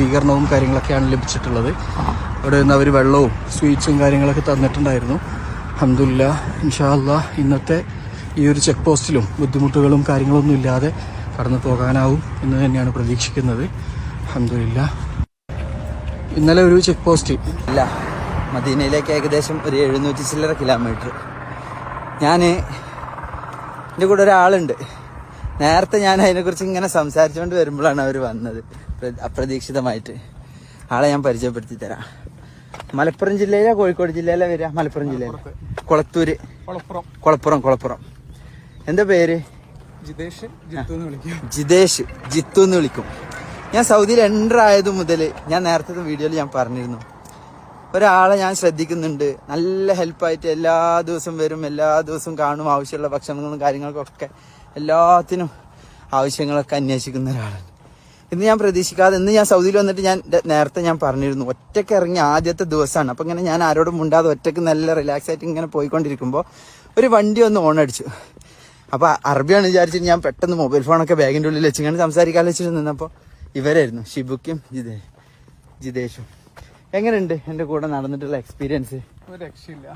സ്വീകരണവും കാര്യങ്ങളൊക്കെയാണ് ലഭിച്ചിട്ടുള്ളത്. അവിടെ നിന്ന് അവർ വെള്ളവും സ്വീറ്റ്സും കാര്യങ്ങളൊക്കെ തന്നിട്ടുണ്ടായിരുന്നു. അൽഹംദുലില്ലാ ഇൻഷാ അല്ലാഹ് ഇന്നത്തെ ഈ ഒരു ചെക്ക് പോസ്റ്റിലും ബുദ്ധിമുട്ടുകളും കാര്യങ്ങളൊന്നും ഇല്ലാതെ കടന്നു പോകാനാവും എന്ന് തന്നെയാണ് പ്രതീക്ഷിക്കുന്നത്. അൽഹംദുലില്ലാ. ഇന്നലെ ഒരു ചെക്ക് പോസ്റ്റ് അല്ല, മദീനയിലേക്ക് ഏകദേശം ഒരു 700 ചില്ലറ കിലോമീറ്റർ. എൻ്റെ കൂടെ ഒരാളുണ്ട്. നേരത്തെ ഞാൻ അതിനെക്കുറിച്ച് ഇങ്ങനെ സംസാരിച്ചുകൊണ്ട് വരുമ്പോഴാണ് അവർ വന്നത് അപ്രതീക്ഷിതമായിട്ട്. ആളെ ഞാൻ പരിചയപ്പെടുത്തി തരാം. മലപ്പുറം ജില്ലയിലെ കോഴിക്കോട് ജില്ലയിലെ വരിക? മലപ്പുറം ജില്ലയിൽ കൊളത്തൂര്, കൊളപ്പുറം. എന്താ പേര്? ജിതേഷ്, ജിത്തു എന്ന് വിളിക്കും. ഞാൻ സൗദിയിൽ എൻ്റർ ആയത് മുതൽ ഞാൻ നേരത്തെ വീഡിയോയിൽ ഞാൻ പറഞ്ഞിരുന്നു, ഒരാളെ ഞാൻ ശ്രദ്ധിക്കുന്നുണ്ട്. നല്ല ഹെൽപ്പായിട്ട് എല്ലാ ദിവസവും വരും, എല്ലാ ദിവസവും കാണും. ആവശ്യമുള്ള ഭക്ഷണങ്ങളും കാര്യങ്ങൾക്കൊക്കെ എല്ലാത്തിനും ആവശ്യങ്ങളൊക്കെ അന്വേഷിക്കുന്ന ഒരാളാണ്. ഇന്ന് ഞാൻ പ്രതീക്ഷിക്കാതെ, ഇന്ന് ഞാൻ സൗദിയിൽ വന്നിട്ട് നേരത്തെ ഞാൻ പറഞ്ഞിരുന്നു, ഒറ്റയ്ക്ക് ഇറങ്ങിയ ആദ്യത്തെ ദിവസമാണ്. അപ്പം ഇങ്ങനെ ഞാൻ ആരോടും മുണ്ടാതെ ഒറ്റയ്ക്ക് നല്ല റിലാക്സ് ആയിട്ട് ഇങ്ങനെ പോയിക്കൊണ്ടിരിക്കുമ്പോൾ ഒരു വണ്ടി ഒന്ന് ഓണടിച്ചു. അപ്പോൾ അറബിയാണ് വിചാരിച്ചിട്ട് ഞാൻ പെട്ടെന്ന് മൊബൈൽ ഫോണൊക്കെ ബാഗിൻ്റെ ഉള്ളിൽ വെച്ചിങ്ങനെ സംസാരിക്കാൻ വെച്ചിട്ട് നിന്നപ്പോൾ ഇവരായിരുന്നു ഷിബുക്കും ജിതേഷും. എങ്ങനെയുണ്ട് എൻ്റെ കൂടെ നടന്നിട്ടുള്ള എക്സ്പീരിയൻസ്? ഒരു രക്ഷയില്ല.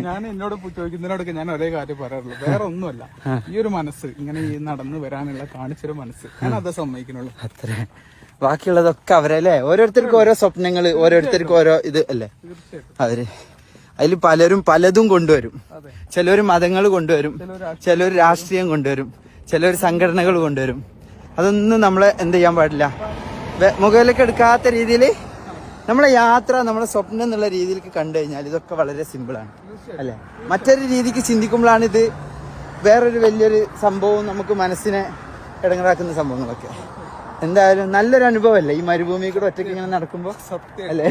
ഞാൻ എന്നോട് ചോദിക്കുന്നതിനോടൊക്കെ ഞാൻ ഒരേ കാര്യം പറയാറുള്ളൂ, വേറെ ഒന്നുമല്ല. ഈ ഒരു മനസ്സ്, ഇങ്ങനെ ഈ നടന്നു വരാനുള്ള കാണിച്ചൊരു മനസ്സ്, ഞാൻ അത് സമ്മതിക്കുന്നുള്ളൂ. അത്ര ബാക്കിയുള്ളതൊക്കെ അവരല്ലേ, ഓരോരുത്തർക്കും ഓരോ സ്വപ്നങ്ങൾ, ഓരോരുത്തർക്കും ഓരോ ഇത് അല്ലേ. അവര് അതിൽ പലരും പലതും കൊണ്ടുവരും. ചിലർ മതങ്ങൾ കൊണ്ടുവരും, ചിലർ രാഷ്ട്രീയം കൊണ്ടുവരും, ചിലർ സംഘടനകൾ കൊണ്ടുവരും. അതൊന്നും നമ്മളെ എന്ത് ചെയ്യാൻ പാടില്ല, മുകളിലേക്ക് എടുക്കാത്ത രീതിയിൽ നമ്മളെ യാത്ര, നമ്മളെ സ്വപ്നം എന്നുള്ള രീതിയിലേക്ക് കണ്ടു കഴിഞ്ഞാൽ ഇതൊക്കെ വളരെ സിമ്പിളാണ് അല്ലേ. മറ്റൊരു രീതിക്ക് ചിന്തിക്കുമ്പോഴാണ് ഇത് വേറൊരു വലിയൊരു സംഭവം, നമുക്ക് മനസ്സിനെ ഇടങ്ങറാക്കുന്ന സംഭവങ്ങളൊക്കെ. എന്തായാലും നല്ലൊരു അനുഭവമല്ലേ ഈ മരുഭൂമി കൂടെ ഒറ്റയ്ക്ക് ഇങ്ങനെ നടക്കുമ്പോൾ അല്ലേ.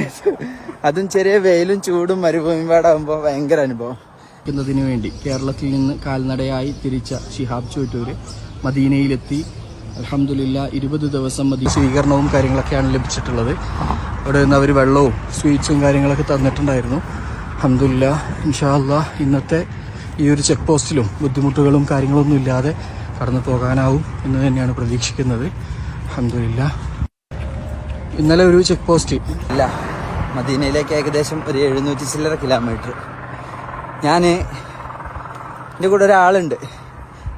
അതും ചെറിയ വെയിലും ചൂടും മരുഭൂമി പാടാകുമ്പോൾ ഭയങ്കര അനുഭവം. ക്കുന്നതിനു വേണ്ടി കേരളത്തിൽ നിന്ന് കാൽനടയായി തിരിച്ച ശിഹാബ് ചോറ്റൂര് മദീനയിലെത്തി. അൽഹംദുലില്ലാ 20 ദിവസം സ്വീകരണവും കാര്യങ്ങളൊക്കെയാണ് ലഭിച്ചിട്ടുള്ളത്. അവിടെ നിന്ന് അവർ വെള്ളവും സ്വീറ്റ്സും കാര്യങ്ങളൊക്കെ തന്നിട്ടുണ്ടായിരുന്നു. അൽഹംദുലില്ലാ ഇൻഷാ അല്ലാഹ് ഇന്നത്തെ ഈ ഒരു ചെക്ക് പോസ്റ്റിലും ബുദ്ധിമുട്ടുകളും കാര്യങ്ങളൊന്നും ഇല്ലാതെ കടന്നു പോകാനാവും എന്ന് തന്നെയാണ് പ്രതീക്ഷിക്കുന്നത്. അൽഹംദുലില്ലാ. ഇന്നലെ ഒരു ചെക്ക് പോസ്റ്റ് അല്ല, മദീനയിലേക്ക് ഏകദേശം ഒരു 700 ചില്ലറ കിലോമീറ്റർ. എൻ്റെ കൂടെ ഒരാളുണ്ട്.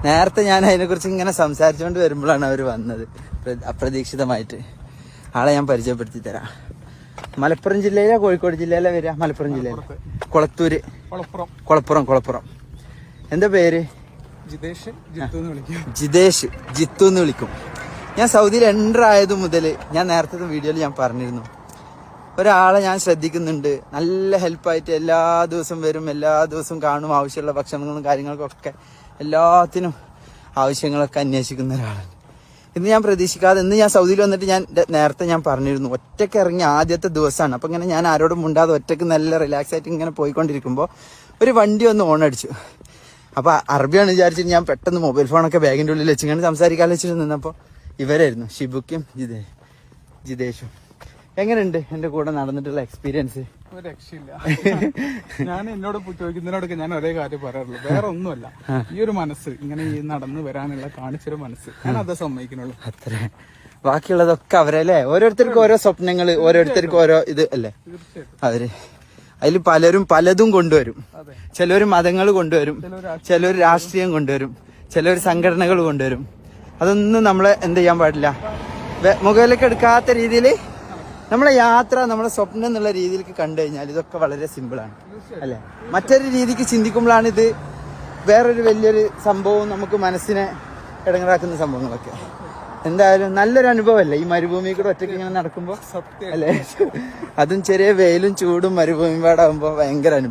നേരത്തെ ഞാൻ അതിനെക്കുറിച്ച് ഇങ്ങനെ സംസാരിച്ചുകൊണ്ട് വരുമ്പോഴാണ് അവർ വന്നത് അപ്രതീക്ഷിതമായിട്ട്. ആളെ ഞാൻ പരിചയപ്പെടുത്തി തരാം. മലപ്പുറം ജില്ലയിലെ കോഴിക്കോട് ജില്ലയിലെ വരിക? മലപ്പുറം ജില്ലയിൽ കൊളത്തൂര്, കൊളപ്പുറം. എന്താ പേര്? ജിതേഷ്, ജിത്തു എന്ന് വിളിക്കും. ഞാൻ സൗദിയിൽ എൻ്റർ ആയത് മുതൽ ഞാൻ നേരത്തെ വീഡിയോയിൽ ഞാൻ പറഞ്ഞിരുന്നു, ഒരാളെ ഞാൻ ശ്രദ്ധിക്കുന്നുണ്ട്. നല്ല ഹെൽപ്പായിട്ട് എല്ലാ ദിവസവും വരും, എല്ലാ ദിവസവും കാണും. ആവശ്യമുള്ള ഭക്ഷണങ്ങളും കാര്യങ്ങൾക്കൊക്കെ എല്ലാത്തിനും ആവശ്യങ്ങളൊക്കെ അന്വേഷിക്കുന്ന ഒരാളാണ്. ഇന്ന് ഞാൻ പ്രതീക്ഷിക്കാതെ, ഇന്ന് ഞാൻ സൗദിയിൽ വന്നിട്ട് നേരത്തെ ഞാൻ പറഞ്ഞിരുന്നു, ഒറ്റയ്ക്ക് ഇറങ്ങിയ ആദ്യത്തെ ദിവസമാണ്. അപ്പം ഇങ്ങനെ ഞാൻ ആരോടും മുണ്ടാതെ ഒറ്റയ്ക്ക് നല്ല റിലാക്സ് ആയിട്ട് ഇങ്ങനെ പോയിക്കൊണ്ടിരിക്കുമ്പോൾ ഒരു വണ്ടി ഒന്ന് ഓണടിച്ചു. അപ്പോൾ അറബിയാണ് വിചാരിച്ചിട്ട് ഞാൻ പെട്ടെന്ന് മൊബൈൽ ഫോണൊക്കെ ബാഗിൻ്റെ ഉള്ളിൽ വെച്ചിങ്ങനെ സംസാരിക്കാൻ വെച്ചിട്ട് നിന്നപ്പോൾ ഇവരായിരുന്നു ഷിബുക്കും ജിതേഷും. എങ്ങനെയുണ്ട് എൻ്റെ കൂടെ നടന്നിട്ടുള്ള എക്സ്പീരിയൻസ്? ഒരു രക്ഷയില്ല. ഞാൻ എന്നോട് ചോദിക്കുന്നതിനോടൊക്കെ ഞാൻ ഒരേ കാര്യം പറയാറുള്ളൂ, വേറെ ഒന്നുമല്ല. ഈ ഒരു മനസ്സ്, ഇങ്ങനെ ഈ നടന്നു വരാനുള്ള കാണിച്ചൊരു മനസ്സ്, ഞാൻ അത് സമ്മതിക്കുന്നുള്ളൂ. അത്ര ബാക്കിയുള്ളതൊക്കെ അവരല്ലേ, ഓരോരുത്തർക്കും ഓരോ സ്വപ്നങ്ങൾ, ഓരോരുത്തർക്കും ഓരോ ഇത് അല്ലേ. അവര് അതിൽ പലരും പലതും കൊണ്ടുവരും. ചിലർ മതങ്ങൾ കൊണ്ടുവരും, ചിലർ രാഷ്ട്രീയം കൊണ്ടുവരും, ചിലർ സംഘടനകൾ കൊണ്ടുവരും. അതൊന്നും നമ്മളെ എന്ത് ചെയ്യാൻ പാടില്ല, മുകളിലേക്ക് എടുക്കാത്ത രീതിയിൽ നമ്മളെ യാത്ര, നമ്മളെ സ്വപ്നം എന്നുള്ള രീതിയിലേക്ക് കണ്ടു കഴിഞ്ഞാൽ ഇതൊക്കെ വളരെ സിമ്പിളാണ് അല്ലേ. മറ്റൊരു രീതിക്ക് ചിന്തിക്കുമ്പോഴാണ് ഇത് വേറൊരു വലിയൊരു സംഭവം, നമുക്ക് മനസ്സിനെ ഇടങ്ങറാക്കുന്ന സംഭവങ്ങളൊക്കെ. എന്തായാലും നല്ലൊരു അനുഭവമല്ലേ ഈ മരുഭൂമി കൂടെ ഒറ്റയ്ക്ക് ഇങ്ങനെ നടക്കുമ്പോൾ അല്ലേ. അതും ചെറിയ വെയിലും ചൂടും മരുഭൂമി പാടാകുമ്പോൾ ഭയങ്കര അനുഭവം.